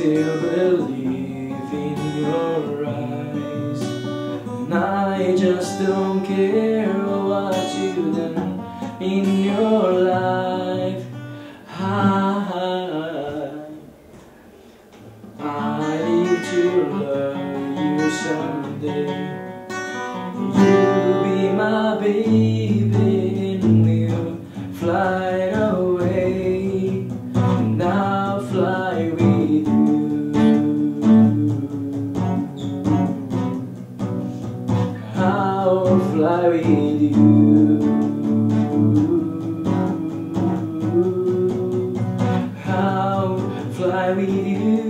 still believe in your eyes, and I just don't care what you've done in your life. I need to love you someday. You'll be my baby and we'll fly away, and I'll fly with you. I'll fly with you. I'll fly with you.